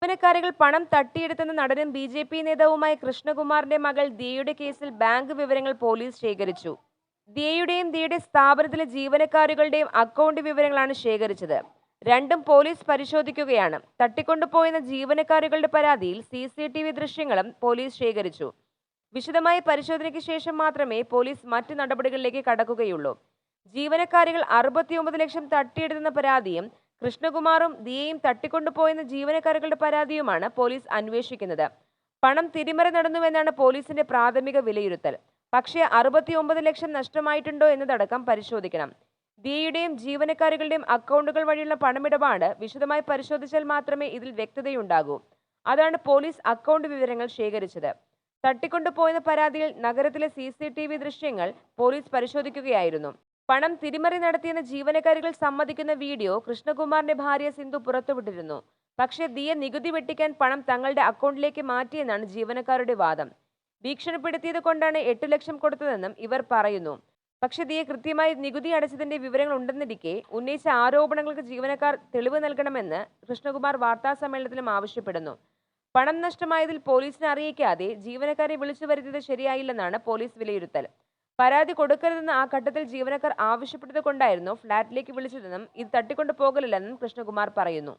ജീവനക്കാരികൾ പണം തട്ടിയെടുത്തെന്ന നടനും ബി.ജെ.പി. നേതാവുമായ കൃഷ്ണകുമാറിന്റെ മകൾ ദിയയുടെ കേസിൽ ബാങ്ക് വിവരങ്ങൾ പോലീസ് ശേഖരിച്ചു. ദിയയുടെ സ്ഥാപനത്തിലെ ജീവനക്കാരുകളുടെയും അക്കൗണ്ട് വിവരങ്ങളാണ് ശേഖരിച്ചത്. രണ്ടും പോലീസ് പരിശോധിക്കുകയാണ്. തട്ടിക്കൊണ്ടുപോയെന്ന ജീവനക്കാരുകളുടെ പരാതിയിൽ CCTV ദൃശ്യങ്ങളും പോലീസ് ശേഖരിച്ചു. വിശദമായ പരിശോധനയ്ക്ക് ശേഷം മാത്രമേ പോലീസ് മറ്റ് നടപടികളിലേക്ക് കടക്കുകയുള്ളൂ. ജീവനക്കാരികൾ 69 ലക്ഷം തട്ടിയെടുത്തെന്ന പരാതിയും കൃഷ്ണകുമാറും ദിയയും തട്ടിക്കൊണ്ടുപോയെന്ന ജീവനക്കാരുടെ പരാതിയുമാണ് പോലീസ് അന്വേഷിക്കുന്നത്. പണം തിരിമറി നടന്നുവെന്നാണ് പോലീസിന്റെ പ്രാഥമിക വിലയിരുത്തൽ. പക്ഷേ 69 ലക്ഷം നഷ്ടമായിട്ടുണ്ടോ എന്നതടക്കം പരിശോധിക്കണം. ദിയയുടെയും ജീവനക്കാരുടെയും അക്കൗണ്ടുകൾ വഴിയുള്ള പണമിടപാട് വിശദമായി പരിശോധിച്ചാൽ മാത്രമേ ഇതിൽ വ്യക്തതയുണ്ടാകൂ. അതാണ് പോലീസ് അക്കൗണ്ട് വിവരങ്ങൾ ശേഖരിച്ചത്. തട്ടിക്കൊണ്ടുപോയെന്ന പരാതിയിൽ നഗരത്തിലെ CCTV ദൃശ്യങ്ങൾ പോലീസ് പരിശോധിക്കുകയായിരുന്നു. പണം തിരിമറി നടത്തിയെന്ന് ജീവനക്കാരികൾ സമ്മതിക്കുന്ന വീഡിയോ കൃഷ്ണകുമാറിന്റെ ഭാര്യ സിന്ധു പുറത്തുവിട്ടിരുന്നു. പക്ഷേ ദിയ നികുതി വെട്ടിക്കാൻ പണം തങ്ങളുടെ അക്കൗണ്ടിലേക്ക് മാറ്റിയെന്നാണ് ജീവനക്കാരുടെ വാദം. ഭീഷണിപ്പെടുത്തിയത് കൊണ്ടാണ് 8 ലക്ഷം കൊടുത്തതെന്നും ഇവർ പറയുന്നു. പക്ഷേ ദിയ കൃത്യമായി നികുതി അടച്ചതിന്റെ വിവരങ്ങൾ ഉണ്ടെന്നിരിക്കെ ഉന്നയിച്ച ആരോപണങ്ങൾക്ക് ജീവനക്കാർ തെളിവ് നൽകണമെന്ന് കൃഷ്ണകുമാർ വാർത്താസമ്മേളനത്തിലും ആവശ്യപ്പെടുന്നു. പണം നഷ്ടമായതിൽ പോലീസിനെ അറിയിക്കാതെ ജീവനക്കാരെ വിളിച്ചു വരുത്തിയത് ശരിയായില്ലെന്നാണ് പോലീസ് വിലയിരുത്തൽ. പരാതി കൊടുക്കരുതെന്ന് ആ ഘട്ടത്തിൽ ജീവനക്കാർ ആവശ്യപ്പെട്ടത് കൊണ്ടായിരുന്നു ഫ്ളാറ്റിലേക്ക് വിളിച്ചതെന്നും ഇത് തട്ടിക്കൊണ്ടു പോകലില്ലെന്നും കൃഷ്ണകുമാർ പറയുന്നു.